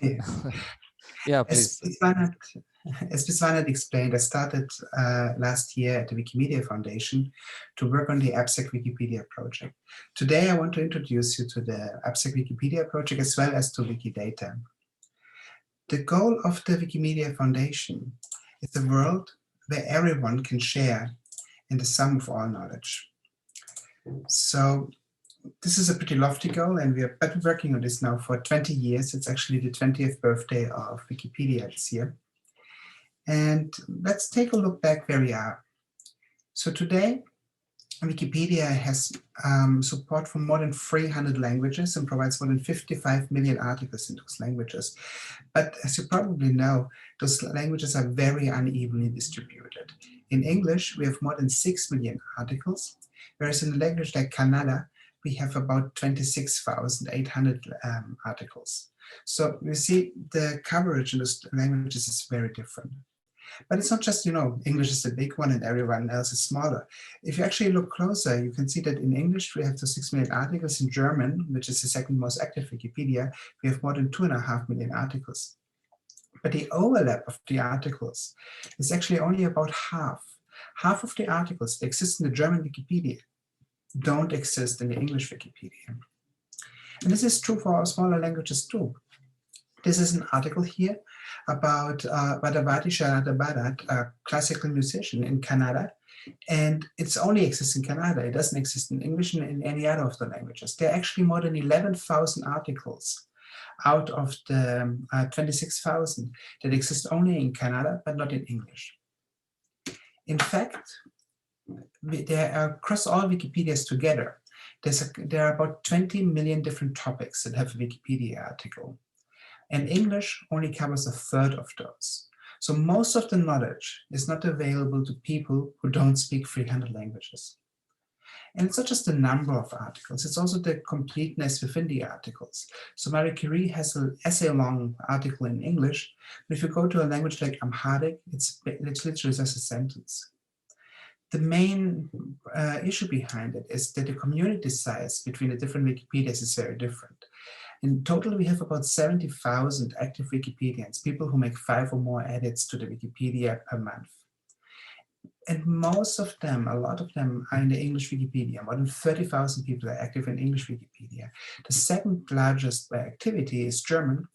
Yeah. Yeah, As please. Viswanath explained, I started last year at the Wikimedia Foundation to work on the Abstract Wikipedia project. Today, I want to introduce you to the Abstract Wikipedia project as well as to Wikidata. The goal of the Wikimedia Foundation is a world where everyone can share in the sum of all knowledge. So this is a pretty lofty goal, and we've been working on this now for 20 years. It's actually the 20th birthday of Wikipedia this year. And let's take a look back where we are. So today, Wikipedia has support for more than 300 languages and provides more than 55 million articles in those languages. But as you probably know, those languages are very unevenly distributed. In English, we have more than 6 million articles, whereas in a language like Kannada, we have about 26,800 articles. So you see the coverage in those languages is very different. But it's not just, English is the big one and everyone else is smaller. If you actually look closer, you can see that in English, we have the 6 million articles. In German, which is the second most active Wikipedia, we have more than 2.5 million articles. But the overlap of the articles is actually only about half. Half of the articles that exist in the German Wikipedia don't exist in the English Wikipedia. And this is true for our smaller languages too. This is an article here about Vadavati Sharada Bharat, a classical musician in Kannada, and it only exists in Kannada. It doesn't exist in English and in any other of the languages. There are actually more than 11,000 articles out of the 26,000 that exist only in Kannada, but not in English. In fact, there are across all Wikipedias together, there are about 20 million different topics that have a Wikipedia article. And English only covers a third of those. So most of the knowledge is not available to people who don't speak 300 languages. And it's not just the number of articles, it's also the completeness within the articles. So Marie Curie has an essay-long article in English, but if you go to a language like Amharic, it's literally just a sentence. The main issue behind it is that the community size between the different Wikipedias is very different. In total, we have about 70,000 active Wikipedians, people who make 5 or more edits to the Wikipedia per month. And most of them, a lot of them, are in the English Wikipedia. More than 30,000 people are active in English Wikipedia. The second largest by activity is German,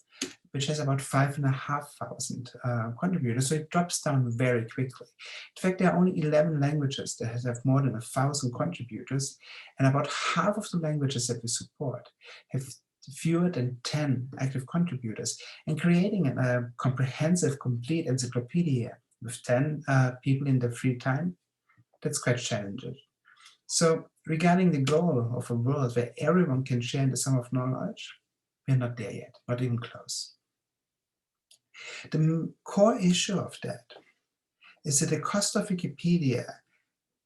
which has about 5,500 contributors, so it drops down very quickly. In fact, there are only 11 languages that have more than 1,000 contributors, and about half of the languages that we support have fewer than 10 active contributors. And creating a comprehensive, complete encyclopedia with 10 people in their free time, that's quite challenging. So regarding the goal of a world where everyone can share in the sum of knowledge, we're not there yet, not even close. The core issue of that is that the cost of Wikipedia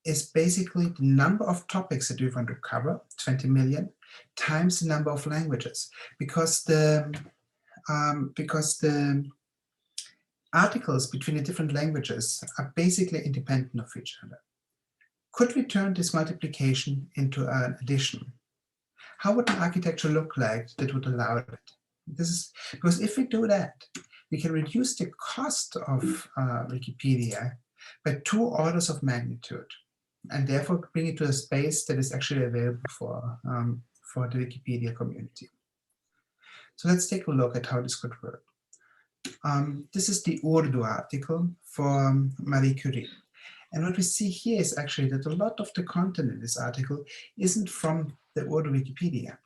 is basically the number of topics that we want to cover, 20 million, times the number of languages, because the articles between the different languages are basically independent of each other. Could we turn this multiplication into an addition? How would an architecture look like that would allow it? This is because if we do that, we can reduce the cost of Wikipedia by 2 orders of magnitude, and therefore bring it to a space that is actually available for the Wikipedia community. So let's take a look at how this could work. This is the Urdu article for Marie Curie. And what we see here is actually that a lot of the content in this article isn't from the Urdu Wikipedia.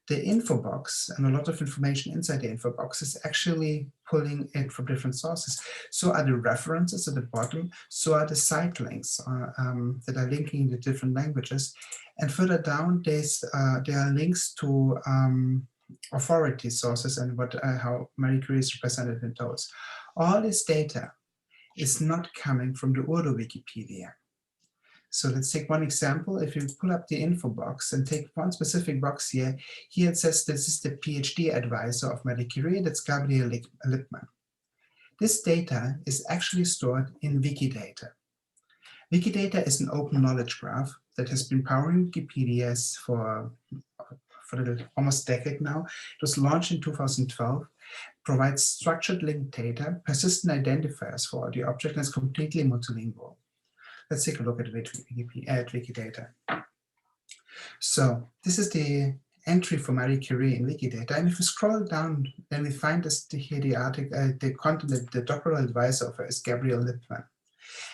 The info box and a lot of information inside the info box is actually pulling it from different sources. So are the references at the bottom, so are the site links that are linking the different languages. And further down, there are links to authority sources and how Marie Curie is represented in those. All this data is not coming from the Urdu Wikipedia. So let's take one example. If you pull up the info box and take one specific box here it says this is the PhD advisor of Marie Curie, that's Gabriel Lippmann. This data is actually stored in Wikidata. Wikidata is an open knowledge graph that has been powering Wikipedias for for almost a decade now. It was launched in 2012, provides structured linked data, persistent identifiers for the object, and is completely multilingual. Let's take a look at Wikidata. So this is the entry for Marie Curie in Wikidata, and if we scroll down, then we find this here the article, the content that the doctoral advisor of her is Gabriel Lippmann.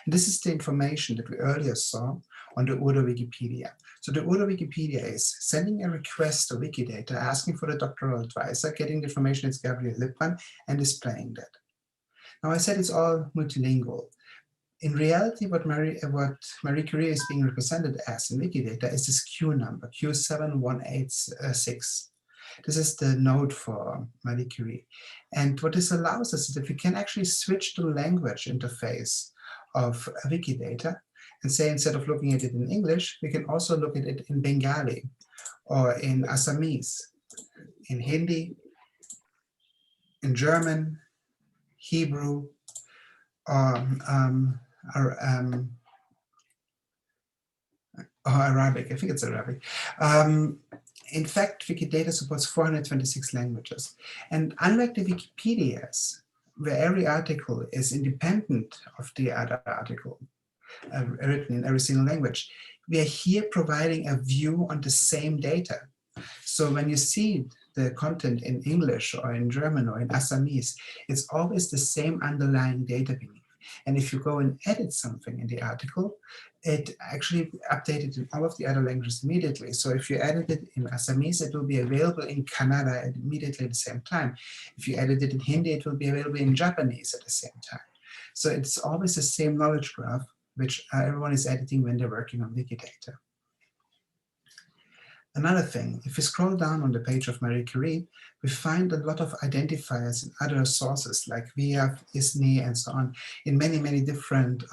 And this is the information that we earlier saw on the Urdu Wikipedia. So the Urdu Wikipedia is sending a request to Wikidata, asking for the doctoral advisor, getting the information, it's Gabriel Lippmann, and displaying that. Now I said it's all multilingual. In reality, what Marie Curie is being represented as in Wikidata is this Q number, Q7186. This is the node for Marie Curie. And what this allows us is that we can actually switch the language interface of Wikidata and say, instead of looking at it in English, we can also look at it in Bengali or in Assamese, in Hindi, in German, Hebrew, or Arabic. I think it's Arabic. In fact, Wikidata supports 426 languages. And unlike the Wikipedias, where every article is independent of the other article, written in every single language, we are here providing a view on the same data. So when you see the content in English or in German or in Assamese, it's always the same underlying data beneath. And if you go and edit something in the article, it actually updated in all of the other languages immediately. So if you edit it in Assamese, it will be available in Kannada immediately at the same time. If you edit it in Hindi, it will be available in Japanese at the same time. So it's always the same knowledge graph, which everyone is editing when they're working on Wikidata. Another thing, if we scroll down on the page of Marie Curie, we find a lot of identifiers in other sources like VIAF, ISNI, and so on, in many, many different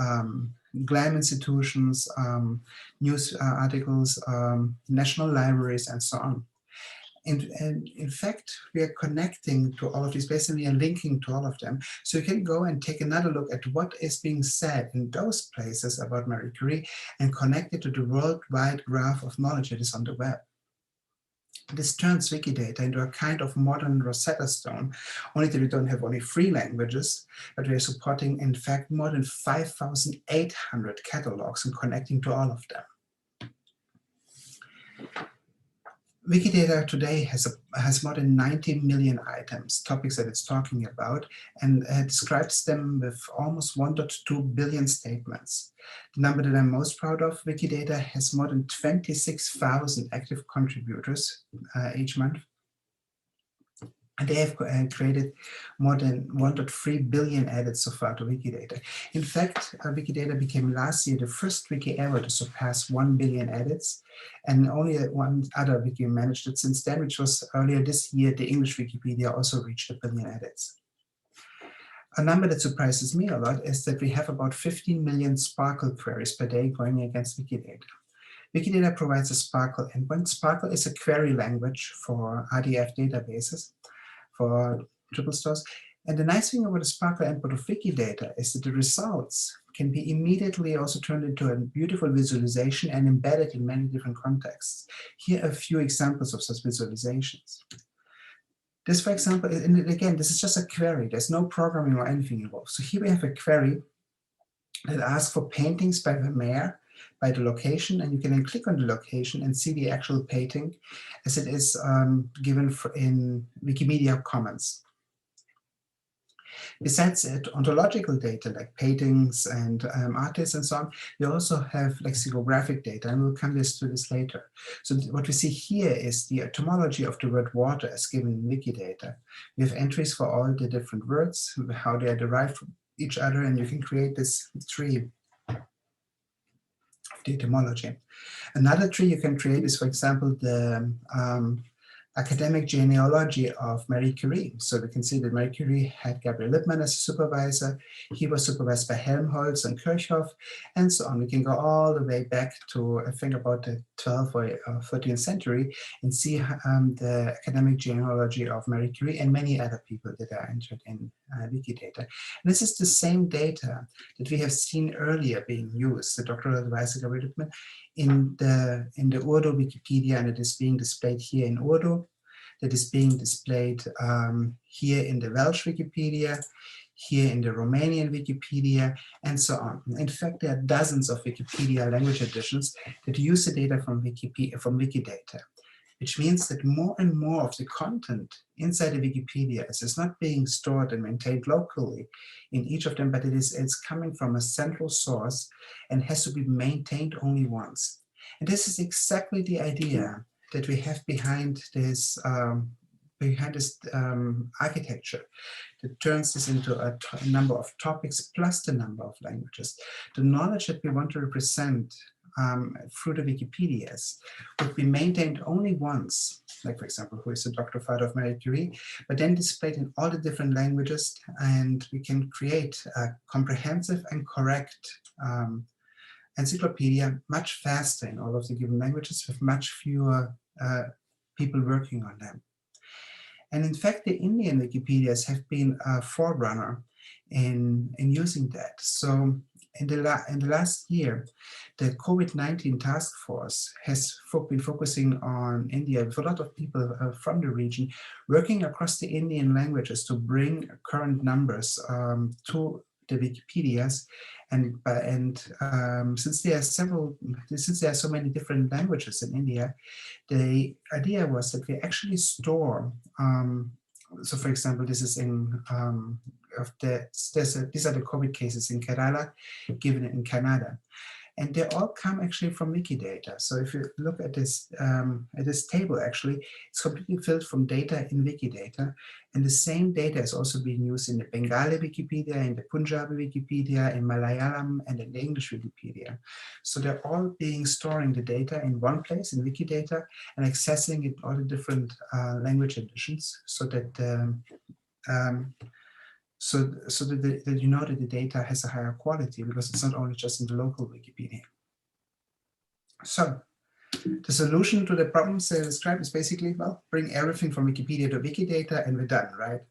GLAM institutions, news articles, national libraries, and so on. And in fact, we are connecting to all of these, basically we are linking to all of them. So you can go and take another look at what is being said in those places about Marie Curie and connect it to the worldwide graph of knowledge that is on the web. This turns Wikidata into a kind of modern Rosetta Stone, only that we don't have only 3 languages, but we are supporting, in fact, more than 5,800 catalogs and connecting to all of them. Wikidata today has more than 90 million items, topics that it's talking about, and describes them with almost 1.2 billion statements. The number that I'm most proud of, Wikidata has more than 26,000 active contributors each month. And they have created more than 1.3 billion edits so far to Wikidata. In fact, Wikidata became last year the first wiki ever to surpass 1 billion edits, and only one other wiki managed it since then, which was earlier this year. The English Wikipedia also reached 1 billion edits. A number that surprises me a lot is that we have about 15 million Sparkle queries per day going against Wikidata. Wikidata provides a Sparkle endpoint. Sparkle is a query language for RDF databases, for triple stores. And the nice thing about the Sparkle endpoint of Wikidata is that the results can be immediately also turned into a beautiful visualization and embedded in many different contexts. Here are a few examples of such visualizations. This, for example, and again, this is just a query. There's no programming or anything involved. So here we have a query that asks for paintings by Vermeer, by the location, and you can then click on the location and see the actual painting as it is given in Wikimedia Commons. Besides ontological data like paintings and artists and so on, we also have lexicographic data, and we'll come to this later. So what we see here is the etymology of the word water as given in Wikidata. We have entries for all the different words, how they are derived from each other, and you can create this tree of the etymology. Another tree you can create is, for example, the academic genealogy of Marie Curie. So we can see that Marie Curie had Gabriel Lippmann as a supervisor. He was supervised by Helmholtz and Kirchhoff, and so on. We can go all the way back to, I think, about the 12th or 13th century and see the academic genealogy of Marie Curie and many other people that are entered in Wikidata. And this is the same data that we have seen earlier being used, the doctoral advisor Gabriel Lippmann, in the Urdu Wikipedia, and it is being displayed here in Urdu, that is being displayed here in the Welsh Wikipedia, here in the Romanian Wikipedia, and so on. In fact, there are dozens of Wikipedia language editions that use the data from Wikidata, which means that more and more of the content inside the Wikipedia is not being stored and maintained locally in each of them, but it's coming from a central source and has to be maintained only once. And this is exactly the idea that we have behind this architecture that turns this into a number of topics plus the number of languages. The knowledge that we want to represent through the Wikipedias would be maintained only once, like for example, who is the doctor father of Marie Curie, but then displayed in all the different languages, and we can create a comprehensive and correct encyclopedia much faster in all of the given languages with much fewer people working on them. And in fact, the Indian Wikipedias have been a forerunner in using that. So in the last year, the COVID-19 task force has been focusing on India with a lot of people from the region working across the Indian languages to bring current numbers to the Wikipedias, and since there are so many different languages in India, the idea was that we actually store. So, for example, this is in these are the COVID cases in Kerala, given in Canada. And they all come actually from Wikidata. So if you look at this table, actually, it's completely filled from data in Wikidata. And the same data is also being used in the Bengali Wikipedia, in the Punjabi Wikipedia, in Malayalam, and in the English Wikipedia. So they're all storing the data in one place in Wikidata and accessing it all the different language editions, so that that you know that the data has a higher quality, because it's not only just in the local Wikipedia. So the solution to the problems I described is basically, well, bring everything from Wikipedia to Wikidata and we're done, right?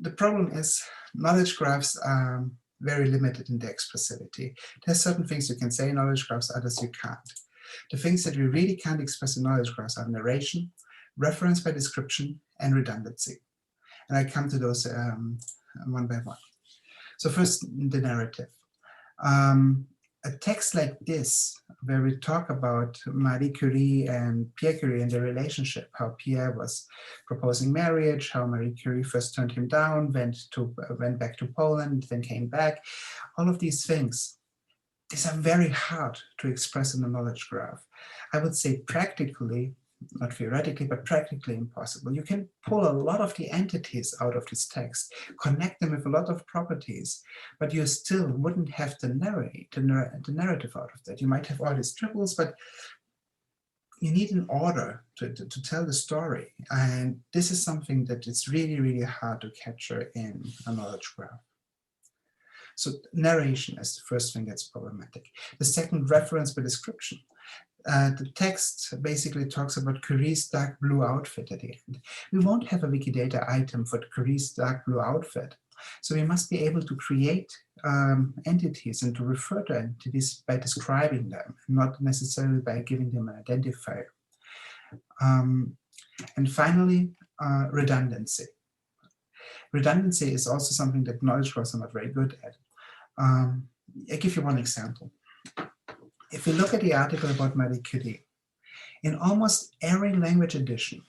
The problem is knowledge graphs are very limited in their expressivity. There's certain things you can say in knowledge graphs, others you can't. The things that we really can't express in knowledge graphs are narration, reference by description, and redundancy. And I come to those one by one. So first, the narrative. A text like this, where we talk about Marie Curie and Pierre Curie and their relationship, how Pierre was proposing marriage, how Marie Curie first turned him down, went back to Poland, then came back, all of these things, these are very hard to express in a knowledge graph. I would say practically, not theoretically, but practically impossible. You can pull a lot of the entities out of this text, connect them with a lot of properties, but you still wouldn't have to narrate the narrative out of that. You might have all these triples, but you need an order to tell the story. And this is something that is really, really hard to capture in a knowledge graph. So narration is the first thing that's problematic. The second, reference by description. The text basically talks about Curie's dark blue outfit at the end. We won't have a Wikidata item for Curie's dark blue outfit. So we must be able to create entities and to refer to entities by describing them, not necessarily by giving them an identifier. And finally, redundancy. Redundancy is also something that knowledge graphs are not very good at. I'll give you one example. If you look at the article about Marie Curie, in almost every language edition,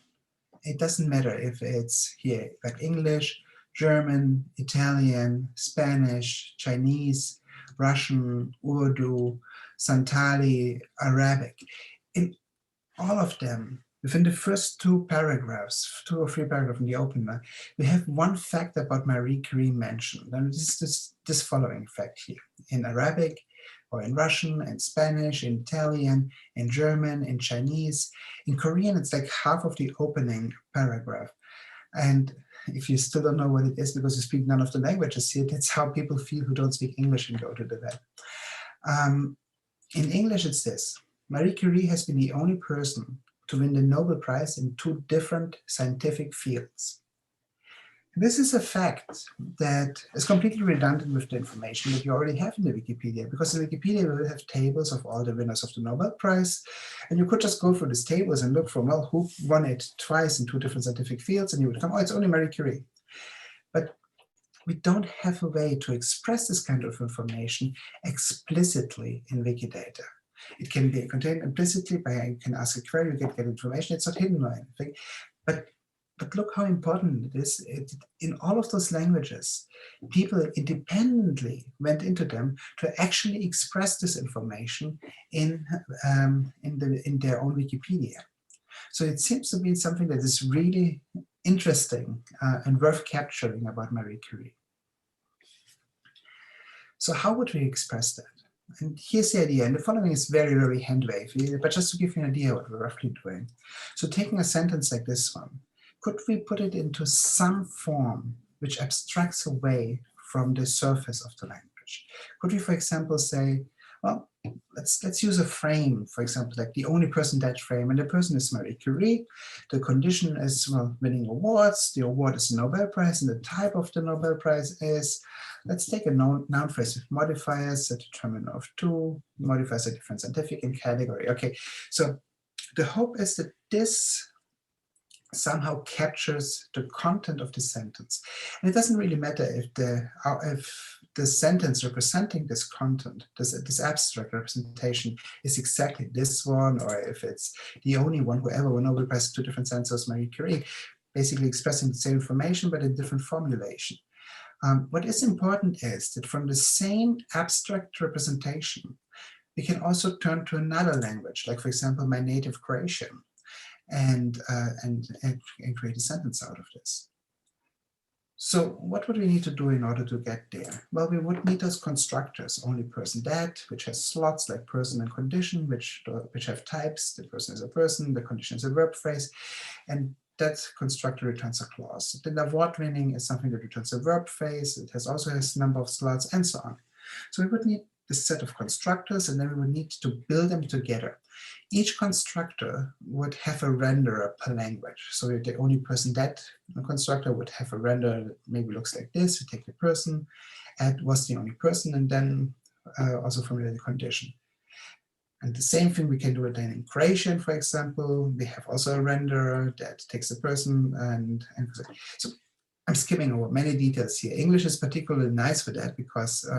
it doesn't matter if it's here, like English, German, Italian, Spanish, Chinese, Russian, Urdu, Santali, Arabic, in all of them, within the first two or three paragraphs in the opener, we have one fact about Marie Curie mentioned, and this following fact here. In Arabic, or in Russian, and Spanish, in Italian, in German, in Chinese. In Korean, it's like half of the opening paragraph. And if you still don't know what it is because you speak none of the languages here, that's how people feel who don't speak English and go to the web. In English, it's this. Marie Curie has been the only person to win the Nobel Prize in 2 different scientific fields. This is a fact that is completely redundant with the information that you already have in the Wikipedia, because in Wikipedia we will have tables of all the winners of the Nobel Prize, and you could just go through these tables and look for, well, who won it twice in 2 different scientific fields, and you would come, oh, it's only Marie Curie. But we don't have a way to express this kind of information explicitly in Wikidata. It can be contained implicitly by, you can ask a query, you get information, it's not hidden or anything. But look how important it is. In all of those languages, people independently went into them to actually express this information in their own Wikipedia. So it seems to be something that is really interesting and worth capturing about Marie Curie. So how would we express that? And here's the idea, and the following is very, very hand-wavy, but just to give you an idea what we're roughly doing. So taking a sentence like this one, could we put it into some form which abstracts away from the surface of the language? Could we, for example, say, well, let's use a frame, for example, like the only person dead frame, and the person is Marie Curie. The condition is, well, winning awards. The award is a Nobel Prize, and the type of the Nobel Prize is, let's take a noun phrase with modifiers, a determiner of 2, modifiers a different scientific and category. Okay, so the hope is that this somehow captures the content of the sentence. And it doesn't really matter if the sentence representing this content, this abstract representation, is exactly this one, or if it's the only one who ever won Nobel Prize in 2 different senses, Marie Curie, basically expressing the same information but in different formulation. What is important is that from the same abstract representation, we can also turn to another language, like for example, my native Croatian, and create a sentence out of this. So what would we need to do in order to get there? Well, we would need those constructors, only person that, which has slots like person and condition, which have types. The person is a person, the condition is a verb phrase, and that constructor returns a clause. Then award-winning is something that returns a verb phrase. It also has a number of slots and so on. So we would need this set of constructors, and then we would need to build them together. Each constructor would have a renderer per language. So the only person that constructor would have a renderer that maybe looks like this. We take the person, add was the only person, and then also formulate the condition. And the same thing we can do it then in Croatian, for example. We have also a renderer that takes the person and so I'm skipping over many details here. English is particularly nice for that because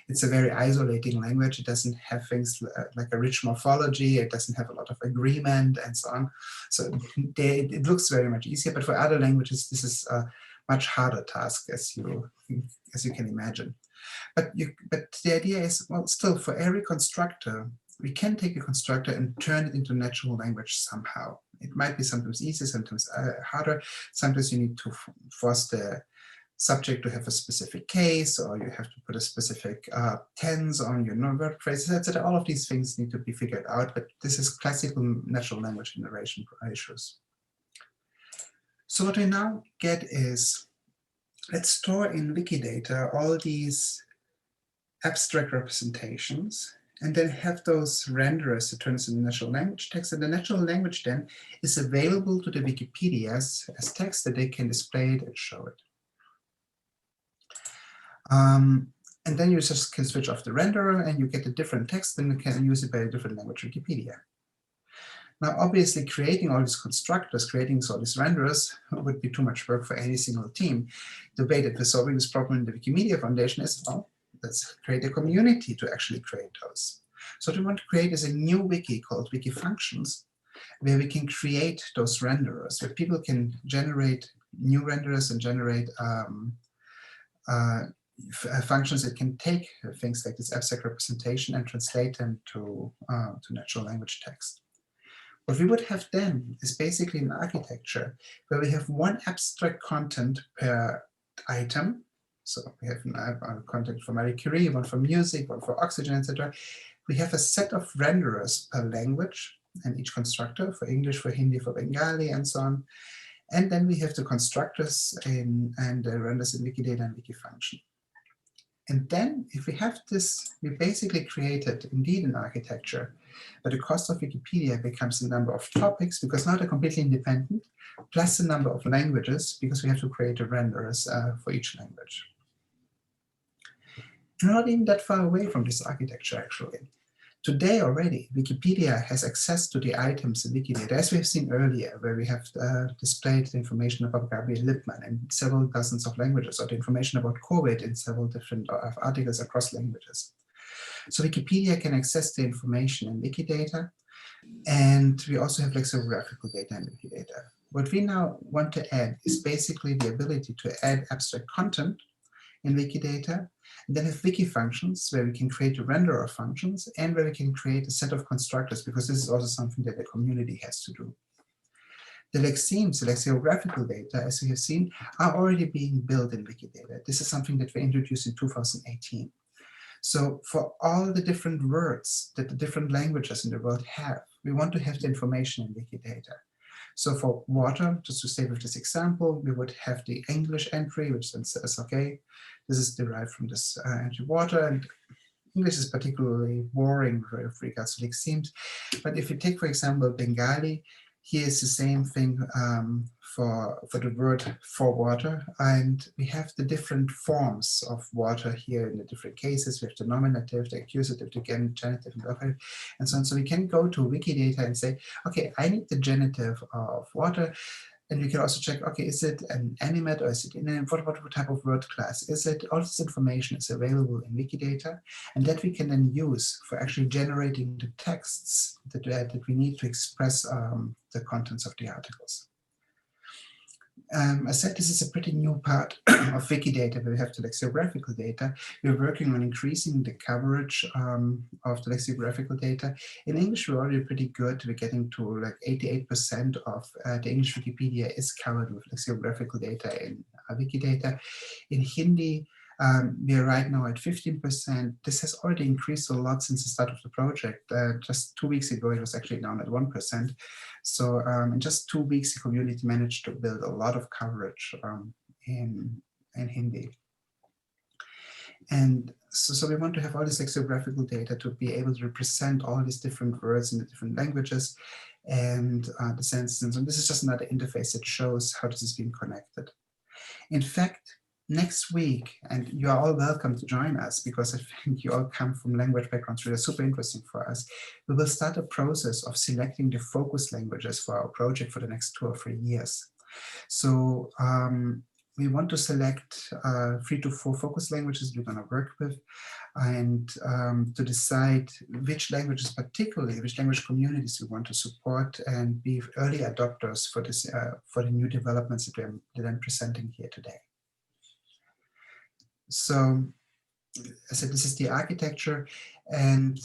it's a very isolating language. It doesn't have things like a rich morphology. It doesn't have a lot of agreement and so on. So it looks very much easier. But for other languages, this is a much harder task, as you can imagine. But the idea is, well, still for every constructor, we can take a constructor and turn it into natural language somehow. It might be sometimes easier, sometimes harder. Sometimes you need to force the subject to have a specific case, or you have to put a specific tense on your verb phrases, etc. All of these things need to be figured out, but this is classical natural language generation issues. So what we now get is, let's store in Wikidata all these abstract representations, and then have those renderers to turn this into natural language text. And the natural language then is available to the Wikipedias as text that they can display it and show it. And then you just can switch off the renderer and you get a different text, and you can use it by a different language Wikipedia. Now, obviously, creating all these constructors, creating all these renderers would be too much work for any single team. The way that we're solving this problem in the Wikimedia Foundation is, well, let's create a community to actually create those. So what we want to create is a new wiki called Wiki Functions, where we can create those renderers, where people can generate new renderers and generate functions that can take things like this abstract representation and translate them to natural language text. What we would have then is basically an architecture where we have one abstract content per item. So we have a content for Marie Curie, one for music, one for oxygen, etc. We have a set of renderers per language and each constructor for English, for Hindi, for Bengali, and so on. And then we have the constructors and the renders in Wikidata and Wiki Function. And then if we have this, we basically created indeed an architecture, but the cost of Wikipedia becomes the number of topics, because now they're completely independent, plus the number of languages, because we have to create the renderers for each language. We're not even that far away from this architecture, actually. Today already, Wikipedia has access to the items in Wikidata, as we have seen earlier, where we have displayed the information about Gabriel Lippmann in several dozens of languages, or the information about COVID in several different articles across languages. So Wikipedia can access the information in Wikidata, and we also have lexicographical data in Wikidata. What we now want to add is basically the ability to add abstract content in Wikidata, and then have Wiki Functions, where we can create a renderer functions, and where we can create a set of constructors, because this is also something that the community has to do. The lexemes, the lexicographical data, as we have seen, are already being built in Wikidata. This is something that we introduced in 2018. So for all the different words that the different languages in the world have, we want to have the information in Wikidata. So for water, just to stay with this example, we would have the English entry, which then says, okay, this is derived from this entry water, and English is particularly boring with regards to lexemes. But if you take, for example, Bengali, here is the same thing for the word for water, and we have the different forms of water here in the different cases. We have the nominative, the accusative, the genitive, and vocative, and so on. So we can go to Wikidata and say, okay, I need the genitive of water. And we can also check, okay, is it an animate or is it inanimate? What type of word class is it? All this information is available in Wikidata, and that we can then use for actually generating the texts that we need to express the contents of the articles. I said this is a pretty new part of Wikidata, where we have the lexicographical data. We're working on increasing the coverage of the lexicographical data. In English, we're already pretty good. We're getting to like 88% of the English Wikipedia is covered with lexicographical data in Wikidata. In Hindi, we are right now at 15%. This has already increased a lot since the start of the project. Just 2 weeks ago, it was actually down at 1%. So in just 2 weeks, the community managed to build a lot of coverage in Hindi. And so we want to have all this lexicographical data to be able to represent all these different words in the different languages and the sentences. And this is just another interface that shows how this is being connected. In fact, next week, and you are all welcome to join us, because I think you all come from language backgrounds that are super interesting for us. We will start a process of selecting the focus languages for our project for the next 2 or 3 years. So we want to select 3 to 4 focus languages we're going to work with, and to decide which languages, particularly which language communities we want to support and be early adopters for this for the new developments that I'm presenting here today. So I said this is the architecture, and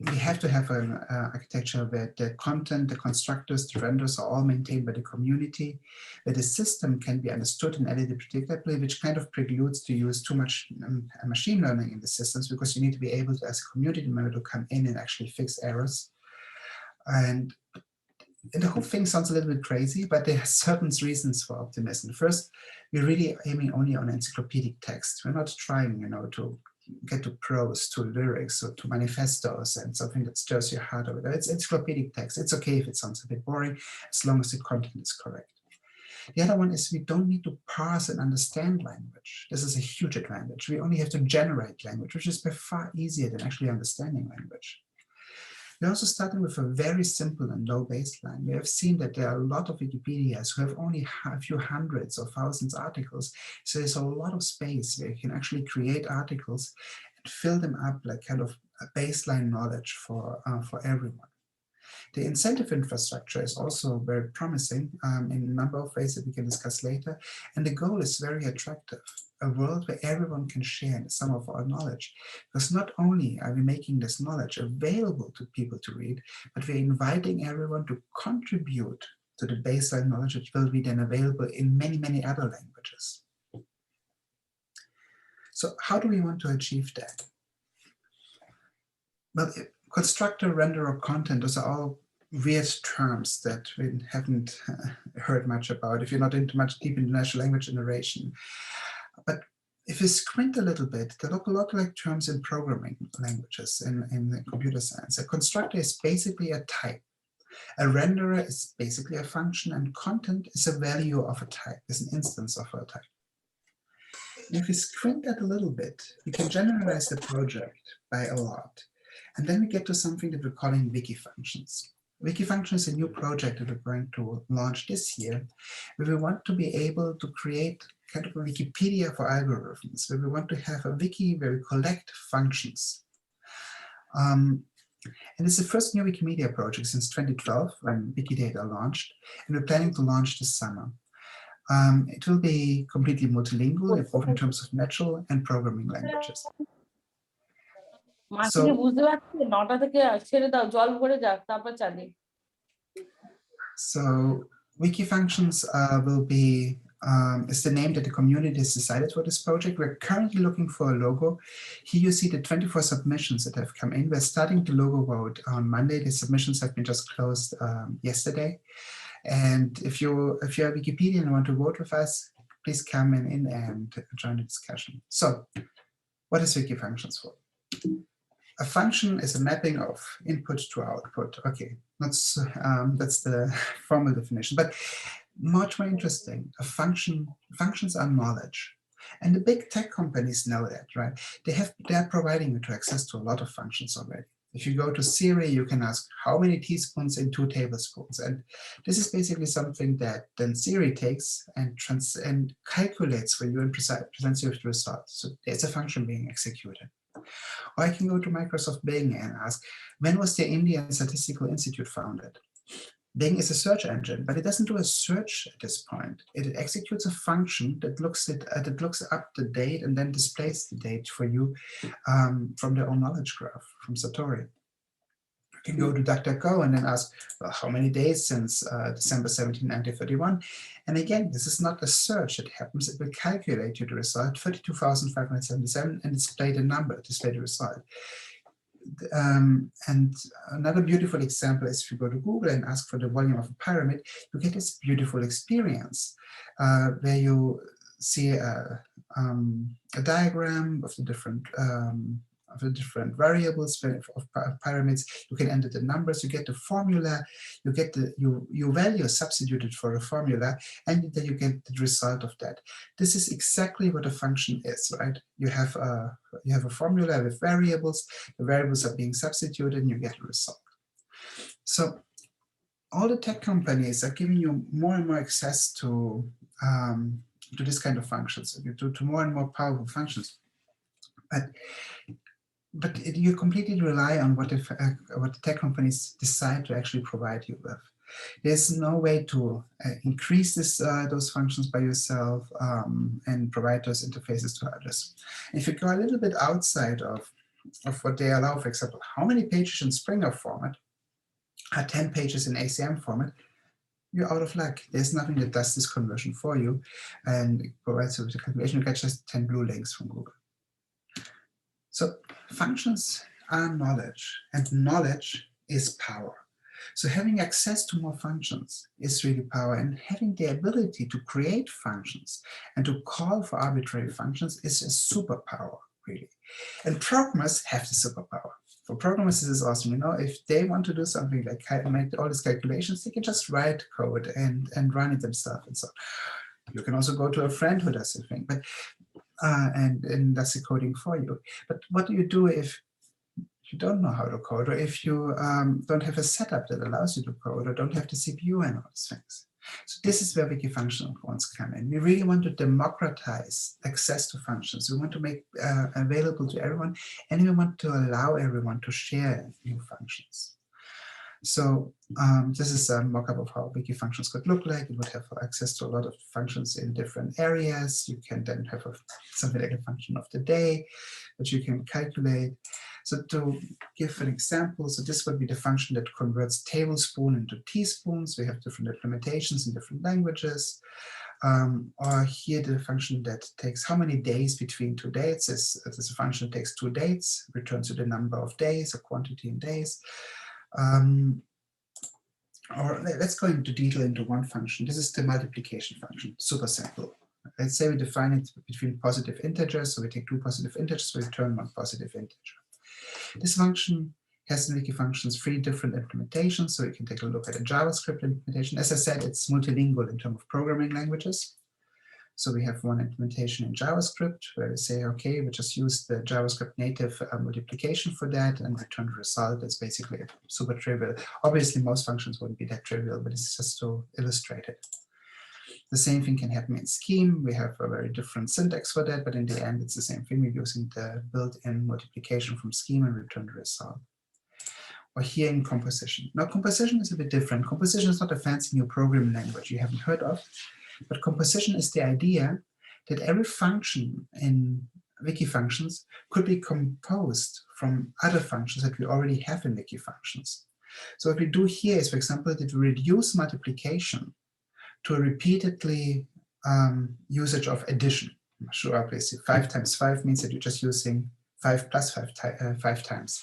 we have to have an architecture where the content, the constructors, the renders are all maintained by the community, where the system can be understood and edited predictably, which kind of precludes to use too much machine learning in the systems, because you need to be able to, as a community member, to come in and actually fix errors. And the whole thing sounds a little bit crazy, but there are certain reasons for optimism. First, we're really aiming only on encyclopedic text. We're not trying, to get to prose, to lyrics, or to manifestos and something that stirs your heart over there. It's encyclopedic text. It's okay if it sounds a bit boring, as long as the content is correct. The other one is we don't need to parse and understand language. This is a huge advantage. We only have to generate language, which is by far easier than actually understanding language. We're also starting with a very simple and low baseline. We have seen that there are a lot of Wikipedias who have only a few hundreds or thousands of articles. So there's a lot of space where you can actually create articles and fill them up like kind of a baseline knowledge for everyone. The incentive infrastructure is also very promising in a number of ways that we can discuss later. And the goal is very attractive. A world where everyone can share some of our knowledge. Because not only are we making this knowledge available to people to read, but we're inviting everyone to contribute to the baseline knowledge which will be then available in many, many other languages. So how do we want to achieve that? Well, constructor, renderer, content, those are all weird terms that we haven't heard much about if you're not into much deep international language generation. But if you squint a little bit, they look a lot like terms in programming languages in computer science. A constructor is basically a type. A renderer is basically a function, and content is a value of a type, is an instance of a type. And if we squint that a little bit, we can generalize the project by a lot. And then we get to something that we're calling Wiki Functions. Wiki Functions is a new project that we're going to launch this year, where we want to be able to create kind of a Wikipedia for algorithms, where we want to have a wiki where we collect functions. And it's the first new Wikimedia project since 2012, when Wikidata launched, and we're planning to launch this summer. It will be completely multilingual, both in terms of natural and programming languages. So Wiki Functions will be, is the name that the community has decided for this project. We're currently looking for a logo. Here you see the 24 submissions that have come in. We're starting the logo vote on Monday. The submissions have been just closed yesterday. And if you're a Wikipedian and want to vote with us, please come in and join the discussion. So what is Wiki Functions for? A function is a mapping of input to output. Okay, that's the formal definition, but much more interesting. Functions are knowledge. And the big tech companies know that, right? They're providing you to access to a lot of functions already. If you go to Siri, you can ask how many teaspoons in 2 tablespoons. And this is basically something that then Siri takes and calculates for you and presents you with the result. So there's a function being executed. Or I can go to Microsoft Bing and ask, when was the Indian Statistical Institute founded? Bing is a search engine, but it doesn't do a search at this point. It executes a function that looks up the date and then displays the date for you from their own knowledge graph, from Satori. You can go to DuckDuckGo and then ask, well, how many days since December 17, 1931? And again, this is not a search that happens. It will calculate you the result, 32,577, and display the number, display the result. And another beautiful example is if you go to Google and ask for the volume of a pyramid, you get this beautiful experience where you see a diagram of the different variables of pyramids. You can enter the numbers, you get the formula, you get your value substituted for a formula, and then you get the result of that. This is exactly what a function is, right? You have a formula with variables, the variables are being substituted, and you get a result. So all the tech companies are giving you more and more access to this kind of functions, to more and more powerful functions. But you completely rely on what the tech companies decide to actually provide you with. There's no way to increase those functions by yourself and provide those interfaces to others. If you go a little bit outside of what they allow, for example, how many pages in Springer format are 10 pages in ACM format, you're out of luck. There's nothing that does this conversion for you and provides you with the calculation. You get just 10 blue links from Google. So functions are knowledge, and knowledge is power. So having access to more functions is really power, and having the ability to create functions and to call for arbitrary functions is a superpower, really. And programmers have the superpower. For programmers, this is awesome. You know, if they want to do something like make all these calculations, they can just write code and run it themselves and so on. You can also go to a friend who does the thing, but and does the coding for you. But what do you do if you don't know how to code, or if you don't have a setup that allows you to code, or don't have the CPU and all these things? So this is where Wiki Functional ones come in. We really want to democratize access to functions. We want to make available to everyone, and we want to allow everyone to share new functions. So this is a mock-up of how Wiki Functions could look like. It would have access to a lot of functions in different areas. You can then have something like a function of the day that you can calculate. So to give an example, so this would be the function that converts tablespoon into teaspoons. We have different implementations in different languages. Or here the function that takes how many days between 2 dates. This is a function that takes 2 dates, returns you the number of days, or quantity in days. Or let's go into detail into one function. This is the multiplication function, super simple. Let's say we define it between positive integers, so we take two positive integers, we return one positive integer. This function has in Wiki Functions 3 different implementations, so we can take a look at a JavaScript implementation. As I said, it's multilingual in terms of programming languages. So we have one implementation in JavaScript where we say, okay, we just use the JavaScript native multiplication for that and return the result. It's basically super trivial. Obviously, most functions wouldn't be that trivial, but it's just to illustrate it. The same thing can happen in Scheme. We have a very different syntax for that, but in the end, it's the same thing. We're using the built-in multiplication from Scheme and return the result. Or here in Composition. Now, Composition is a bit different. Composition is not a fancy new programming language you haven't heard of. But composition is the idea that every function in Wiki Functions could be composed from other functions that we already have in Wiki Functions. So what we do here is, for example, that we reduce multiplication to a repeatedly usage of addition. Sure, obviously, 5 times 5 means that you're just using 5 plus 5 times.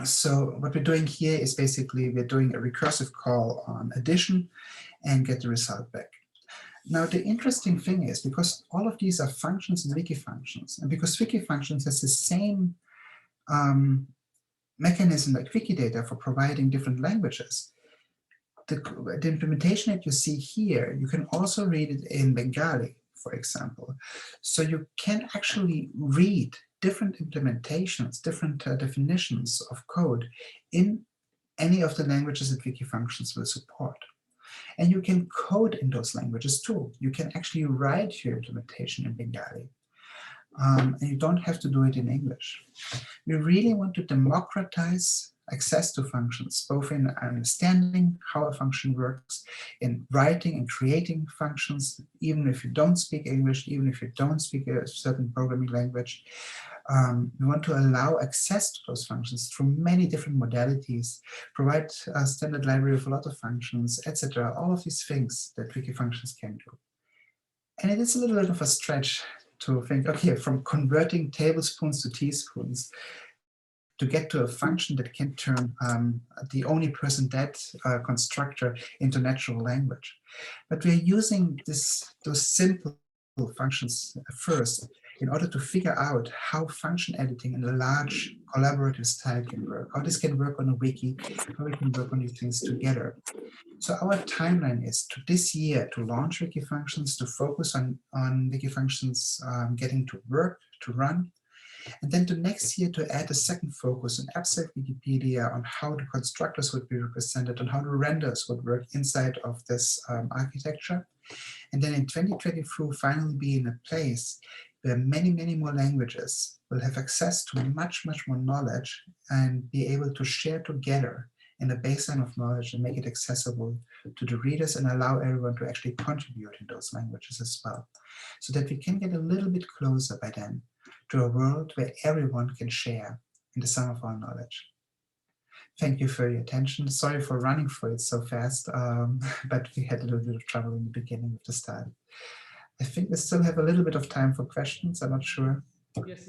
So what we're doing here is basically we're doing a recursive call on addition and get the result back. Now, the interesting thing is, because all of these are functions in Wiki Functions, and because Wiki Functions has the same mechanism like Wikidata for providing different languages, the implementation that you see here, you can also read it in Bengali, for example. So you can actually read different implementations, different definitions of code in any of the languages that Wiki Functions will support. And you can code in those languages too. You can actually write your implementation in Bengali. And you don't have to do it in English. We really want to democratize access to functions, both in understanding how a function works, in writing and creating functions, even if you don't speak English, even if you don't speak a certain programming language. We want to allow access to those functions through many different modalities, provide a standard library of a lot of functions, etc. All of these things that Wiki Functions can do. And it is a little bit of a stretch to think, okay, from converting tablespoons to teaspoons, to get to a function that can turn the only person dead constructor into natural language. But we're using those simple functions first in order to figure out how function editing in a large collaborative style can work, how this can work on a wiki, how we can work on these things together. So our timeline is to this year to launch Wiki Functions, to focus on Wiki Functions getting to work, to run, and then to next year to add a second focus on abstract Wikipedia, on how the constructors would be represented, on how the renders would work inside of this architecture. And then in 2023, finally be in a place where many, many more languages will have access to much, much more knowledge and be able to share together in a baseline of knowledge and make it accessible to the readers and allow everyone to actually contribute in those languages as well. So that we can get a little bit closer by then to a world where everyone can share in the sum of our knowledge. Thank you for your attention. Sorry for running through it so fast, but we had a little bit of trouble in the beginning of the start. I think we still have a little bit of time for questions. I'm not sure. Yes.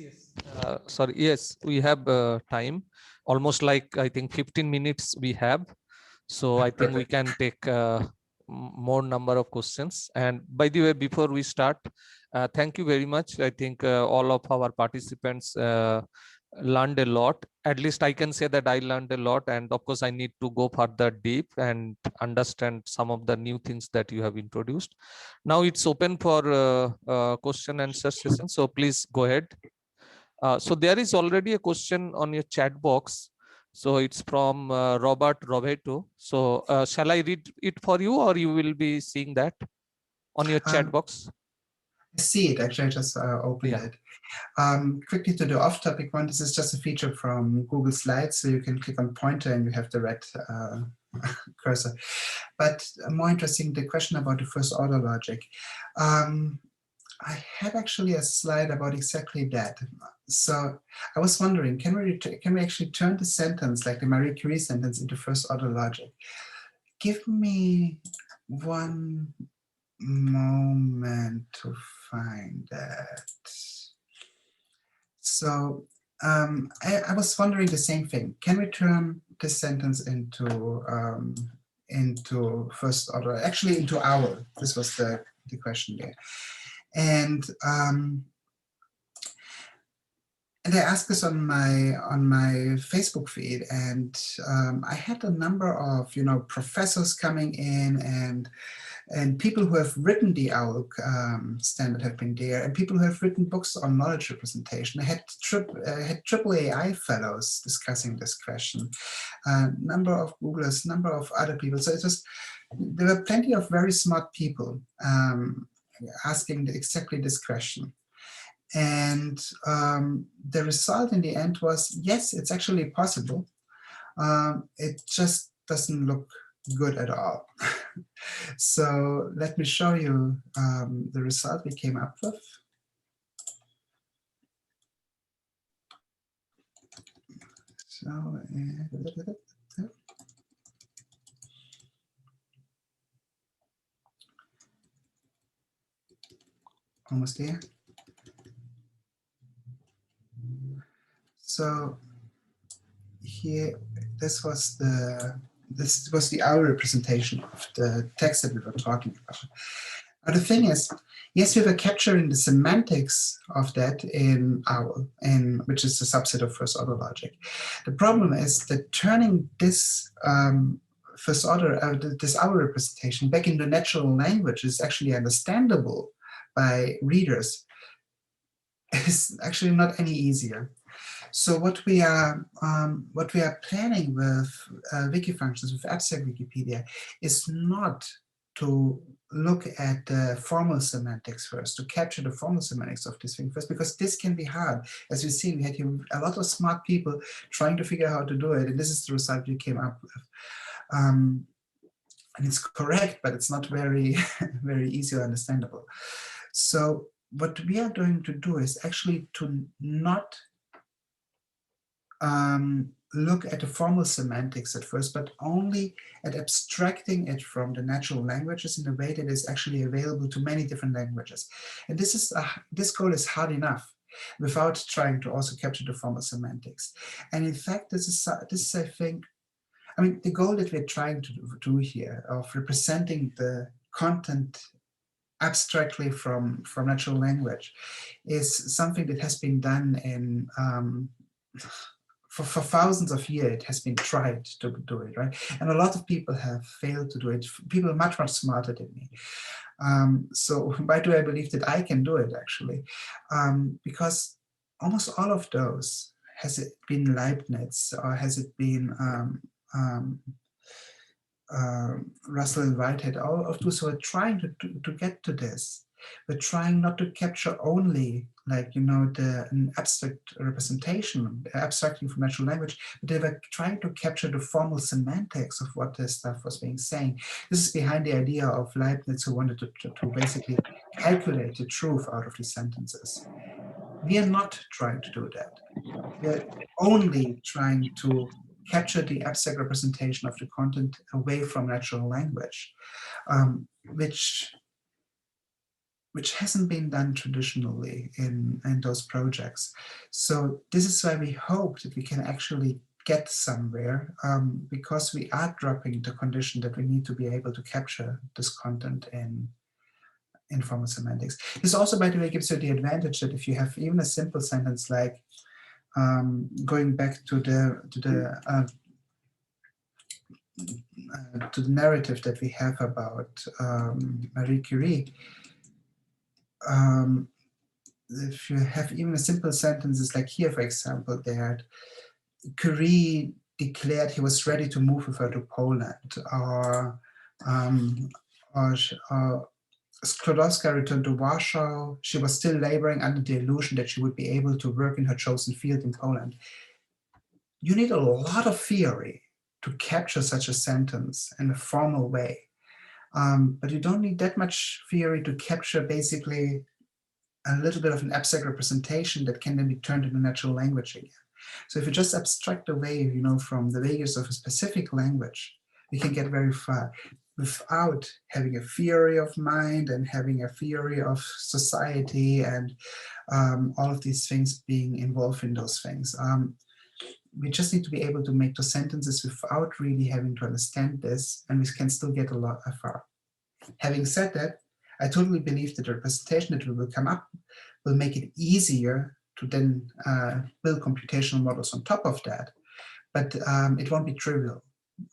Sorry. Yes, we have time. Almost like, I think 15 minutes we have. So I think we can take more number of questions. And by the way, before we start, thank you very much. I think all of our participants learned a lot. At least I can say that I learned a lot. And of course, I need to go further deep and understand some of the new things that you have introduced. Now it's open for question and answer session. So please go ahead. So there is already a question on your chat box. So it's from Robert Roberto. So shall I read it for you, or you will be seeing that on your chat box? I see it, actually, I just opened it. Quickly to the off-topic one, this is just a feature from Google Slides, so you can click on pointer and you have the red cursor. But more interesting, the question about the first order logic. I had actually a slide about exactly that. So I was wondering, can we actually turn the sentence, like the Marie Curie sentence, into first order logic? Give me one moment to find that. So I was wondering the same thing. Can we turn this sentence into into first order, actually into owl. This was the question there. And they asked this on my Facebook feed, and I had a number of professors coming in, and people who have written the OWL standard have been there, and people who have written books on knowledge representation. I had triple AI fellows discussing this question, number of Googlers, number of other people. So there were plenty of very smart people asking exactly this question. And the result in the end was, yes, it's actually possible. It just doesn't look good at all. So let me show you the result we came up with. So almost there. So here, this was the OWL representation of the text that we were talking about. But the thing is, yes, we were capturing the semantics of that in OWL, which is a subset of first order logic. The problem is that turning this first order, this OWL representation back into natural language is actually understandable by readers is actually not any easier. So what we are planning with Wiki Functions, with Abstract Wikipedia, is not to look at the formal semantics first, to capture the formal semantics of this thing first, because this can be hard. As you see, we had here a lot of smart people trying to figure out how to do it, and this is the result we came up with. And it's correct, but it's not very, very easy or understandable. So what we are going to do is actually to not look at the formal semantics at first, but only at abstracting it from the natural languages in a way that is actually available to many different languages. And this goal is hard enough without trying to also capture the formal semantics. And in fact, this is I think, I mean, the goal that we're trying to do here of representing the content abstractly from natural language is something that has been done in for thousands of years. It has been tried to do it, right? And a lot of people have failed to do it. People much smarter than me. So why do I believe that I can do it, actually? Because almost all of those, has it been Leibniz or has it been Russell and Whitehead, all of those who are trying to get to this. We're trying not to capture only, like, an abstract representation, abstracting from natural language, but they were trying to capture the formal semantics of what this stuff was being saying. This is behind the idea of Leibniz, who wanted to basically calculate the truth out of these sentences. We are not trying to do that. We're only trying to capture the abstract representation of the content away from natural language, which hasn't been done traditionally in those projects. So this is why we hope that we can actually get somewhere, because we are dropping the condition that we need to be able to capture this content in formal semantics. This also, by the way, gives you the advantage that if you have even a simple sentence like going back to the narrative that we have about Marie Curie, if you have even a simple sentences like here, for example, that Curie declared he was ready to move with her to Poland, or Sklodowska returned to Warsaw. She was still laboring under the illusion that she would be able to work in her chosen field in Poland. You need a lot of theory to capture such a sentence in a formal way. But you don't need that much theory to capture basically a little bit of an abstract representation that can then be turned into natural language again. So if you just abstract away, from the vagueness of a specific language, you can get very far without having a theory of mind and having a theory of society and all of these things being involved in those things. we just need to be able to make the sentences without really having to understand this, and we can still get a lot far. Having said that, I totally believe that the representation that we will come up will make it easier to then build computational models on top of that, but it won't be trivial.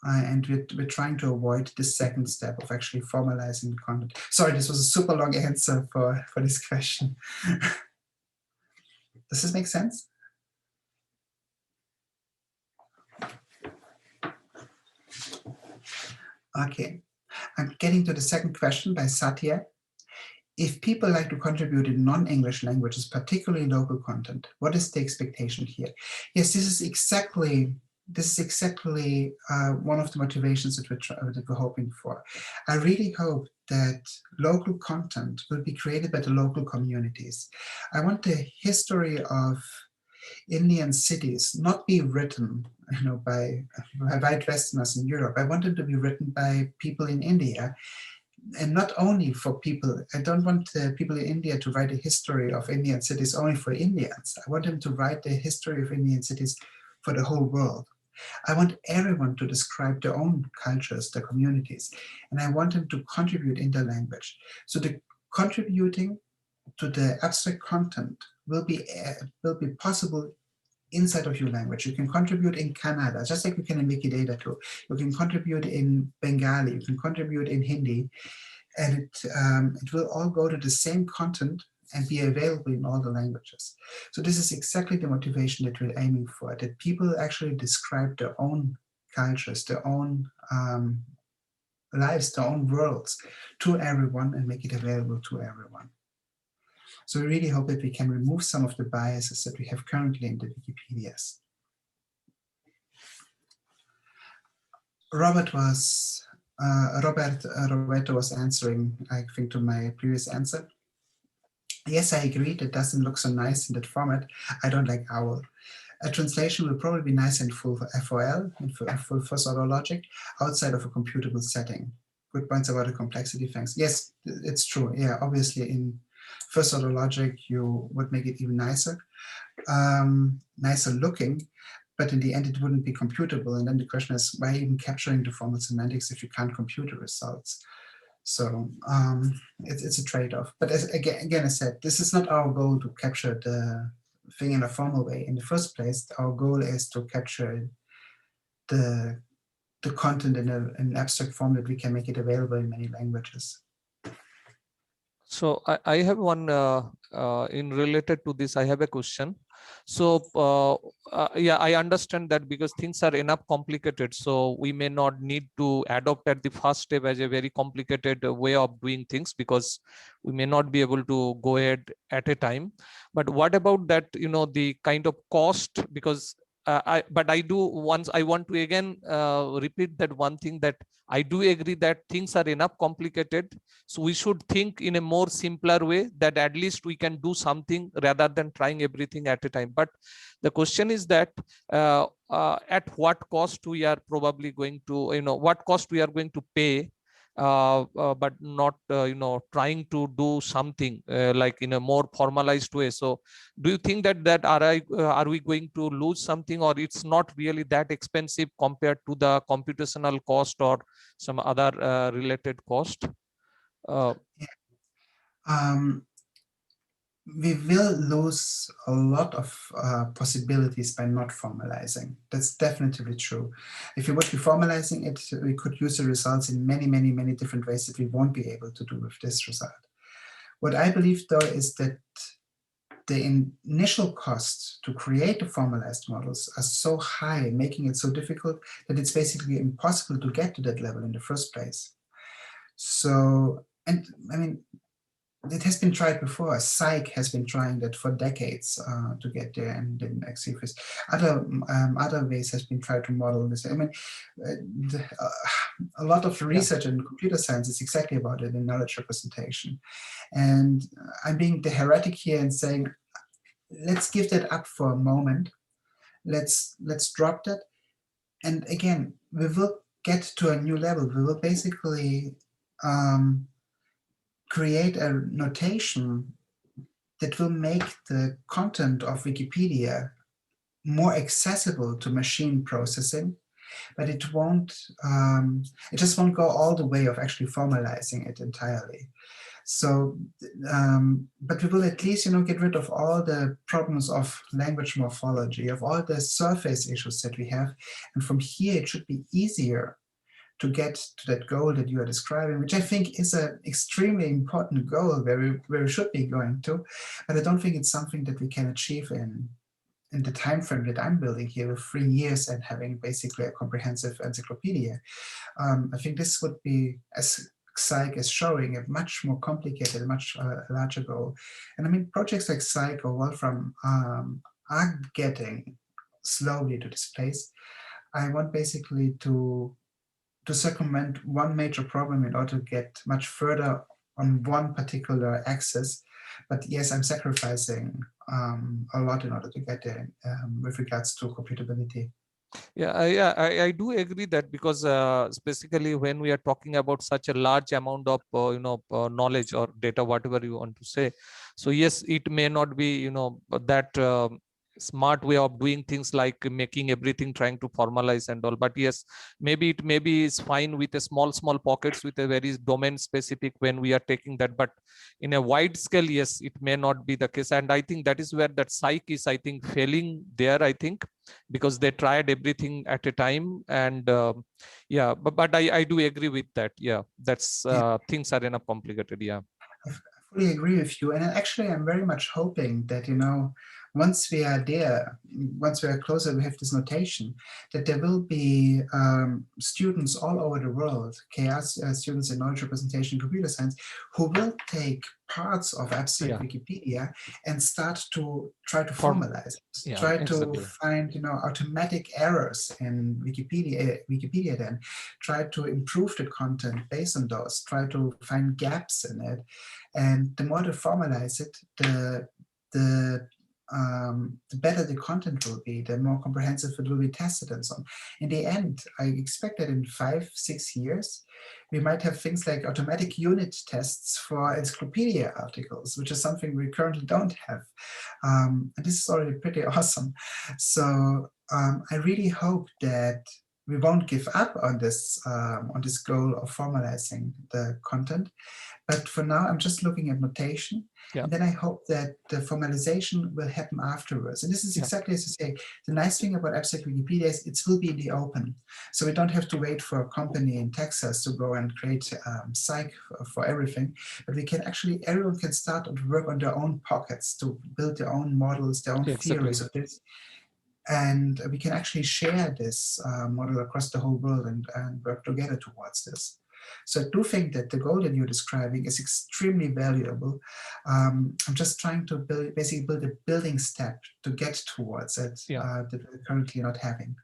And we're trying to avoid the second step of actually formalizing the content. Sorry, this was a super long answer for this question. Does this make sense? Okay, I'm getting to the second question by Satya. If people like to contribute in non-English languages, particularly local content, what is the expectation here? Yes, this is exactly one of the motivations that we're hoping for. I really hope that local content will be created by the local communities. I want the history of Indian cities not be written, by white Westerners in Europe. I want them to be written by people in India. And not only for people, I don't want people in India to write a history of Indian cities only for Indians. I want them to write the history of Indian cities for the whole world. I want everyone to describe their own cultures, their communities, and I want them to contribute in their language. So the contributing to the abstract content will be possible inside of your language. You can contribute in Kannada, just like you can in Wikidata too. You can contribute in Bengali, you can contribute in Hindi, and it will all go to the same content and be available in all the languages. So this is exactly the motivation that we're aiming for, that people actually describe their own cultures, their own lives, their own worlds to everyone and make it available to everyone. So we really hope that we can remove some of the biases that we have currently in the Wikipedias. Roberto was answering, I think, to my previous answer. Yes, I agree, that doesn't look so nice in that format. I don't like OWL. A translation will probably be nice in full FOL, in full first order logic, outside of a computable setting. Good points about the complexity, thanks. Yes, it's true. Yeah, obviously in first order logic, you would make it even nicer, nicer looking, but in the end, it wouldn't be computable. And then the question is, why even capturing the formal semantics if you can't compute the results? So it's a trade-off. But again, I said, this is not our goal to capture the thing in a formal way. In the first place, our goal is to capture the content in an abstract form that we can make it available in many languages. So I have one in related to this. I have a question. So yeah, I understand that because things are enough complicated, so we may not need to adopt at the first step as a very complicated way of doing things, because we may not be able to go ahead at a time. But what about that, the kind of cost? Because I want to again repeat that one thing, that I do agree that things are enough complicated. So we should think in a more simpler way, that at least we can do something rather than trying everything at a time. But the question is that at what cost we are probably going to, what cost we are going to pay, but not, trying to do something like in a more formalized way. So do you think that are we going to lose something, or it's not really that expensive compared to the computational cost or some other related cost? We will lose a lot of possibilities by not formalizing. That's definitely true. If we would be formalizing it, we could use the results in many, many, many different ways that we won't be able to do with this result. What I believe, though, is that the initial costs to create the formalized models are so high, making it so difficult that it's basically impossible to get to that level in the first place. So, and I mean, it has been tried before. Psych has been trying that for decades to get there, and didn't actually. Other ways has been tried to model this. I mean, a lot of research in computer science is exactly about it in knowledge representation. And I'm being the heretic here and saying, let's give that up for a moment. Let's drop that. And again, we will get to a new level. We will basically create a notation that will make the content of Wikipedia more accessible to machine processing, but it won't, it just won't go all the way of actually formalizing it entirely. So, but we will at least, get rid of all the problems of language morphology, of all the surface issues that we have. And from here, it should be easier to get to that goal that you are describing, which I think is an extremely important goal where we should be going to. But I don't think it's something that we can achieve in the time frame that I'm building here with 3 years and having basically a comprehensive encyclopedia. I think this would be, as Psych is showing, a much more complicated, much larger goal. And I mean, projects like Psych or Wolfram are getting slowly to this place. I want basically to circumvent one major problem in order to get much further on one particular axis. But yes, I'm sacrificing a lot in order to get there with regards to computability. I do agree that, because basically when we are talking about such a large amount of knowledge or data, whatever you want to say, so yes, it may not be that smart way of doing things, like making everything trying to formalize and all, but yes, maybe it is fine with a small pockets with a very domain specific when we are taking that, but in a wide scale, yes, it may not be the case. And I think that is where that Psych is, I think, failing there, I think, because they tried everything at a time. And but I do agree with that. That's things are enough complicated. I fully agree with you. And actually, I'm very much hoping that, once we are there, once we are closer, we have this notation, that there will be students all over the world, chaos students in knowledge representation, computer science, who will take parts of abstract Wikipedia and start to try to formalize it, try to find, automatic errors in Wikipedia then, try to improve the content based on those, try to find gaps in it. And the more to formalize it, the better the content will be, the more comprehensive it will be tested and so on. In the end, I expect that in 5-6 years, we might have things like automatic unit tests for encyclopedia articles, which is something we currently don't have. And this is already pretty awesome. So I really hope that we won't give up on this goal of formalizing the content. But for now, I'm just looking at notation. And then I hope that the formalization will happen afterwards. And this is exactly as you say. The nice thing about abstract Wikipedia is it will be in the open. So we don't have to wait for a company in Texas to go and create Psych for everything. But we can actually, everyone can start to work on their own pockets, to build their own models, their own theories of this. And we can actually share this model across the whole world and work together towards this. So I do think that the goal that you're describing is extremely valuable. I'm just trying to basically build a building step to get towards it that we're currently not having.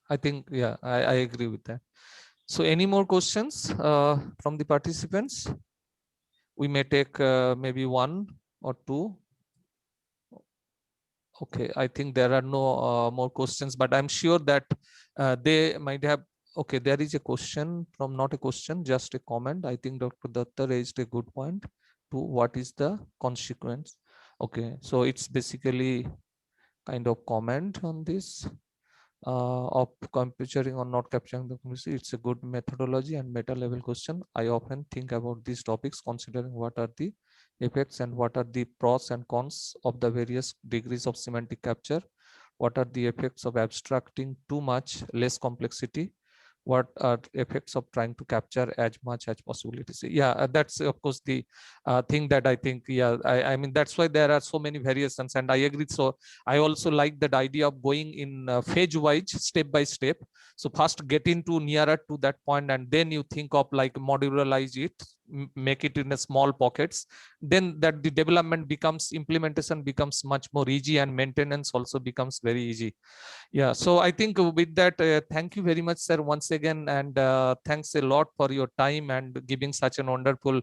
I think, I agree with that. So any more questions from the participants? We may take maybe 1 or 2. Okay, I think there are no more questions, but I'm sure that they might have. Okay, there is a question from, not a question, just a comment. I think Dr. Datta raised a good point to what is the consequence. Okay, so it's basically kind of comment on this of capturing or not capturing the complexity. It's a good methodology and meta level question. I often think about these topics, considering what are the effects and what are the pros and cons of the various degrees of semantic capture. What are the effects of abstracting too much, less complexity? What are effects of trying to capture as much as possibility? So that's of course the thing that I think, I mean, that's why there are so many variations, and I agree. So I also like that idea of going in phase wise, step by step. So first get into nearer to that point, and then you think of like modularize it, make it in a small pockets. Then that the development becomes, implementation becomes much more easy, and maintenance also becomes very easy. So I think with that, thank you very much, sir, once again, and thanks a lot for your time and giving such an wonderful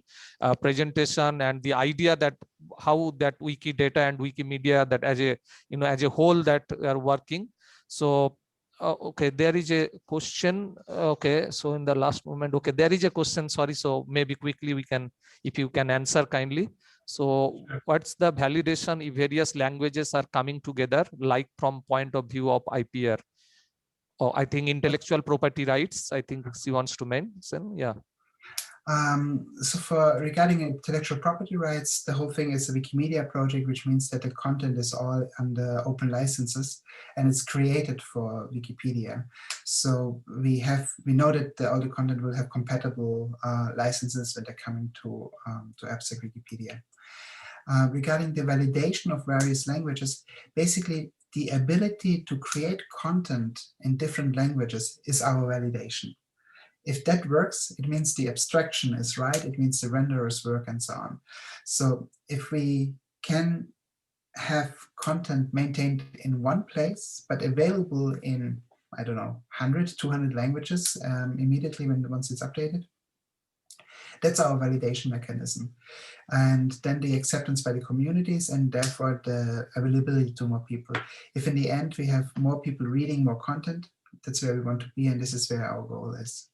presentation, and the idea that how that Wikidata and Wikimedia, that as a as a whole, that are working. So okay, there is a question. Okay, so in the last moment, okay, there is a question, sorry, so maybe quickly we can, if you can answer kindly. So what's the validation if various languages are coming together, like from point of view of IPR? Or I think intellectual property rights, I think she wants to mention, yeah. So for regarding intellectual property rights, the whole thing is a Wikimedia project, which means that the content is all under open licenses and it's created for Wikipedia. So we know that all the content will have compatible licenses when they're coming to abstract Wikipedia. Regarding the validation of various languages, basically the ability to create content in different languages is our validation. If that works, it means the abstraction is right, it means the renderers work and so on. So if we can have content maintained in one place, but available in, I don't know, 100, 200 languages immediately once it's updated, that's our validation mechanism. And then the acceptance by the communities and therefore the availability to more people. If in the end we have more people reading more content, that's where we want to be, and this is where our goal is.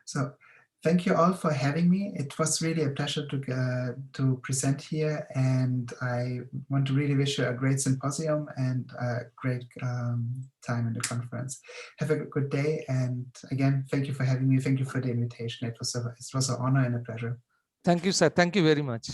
So thank you all for having me. It was really a pleasure to present here, and I want to really wish you a great symposium and a great time in the conference. Have a good day, and again, thank you for having me. Thank you for the invitation. It was an honor and a pleasure. Thank you, sir. Thank you very much.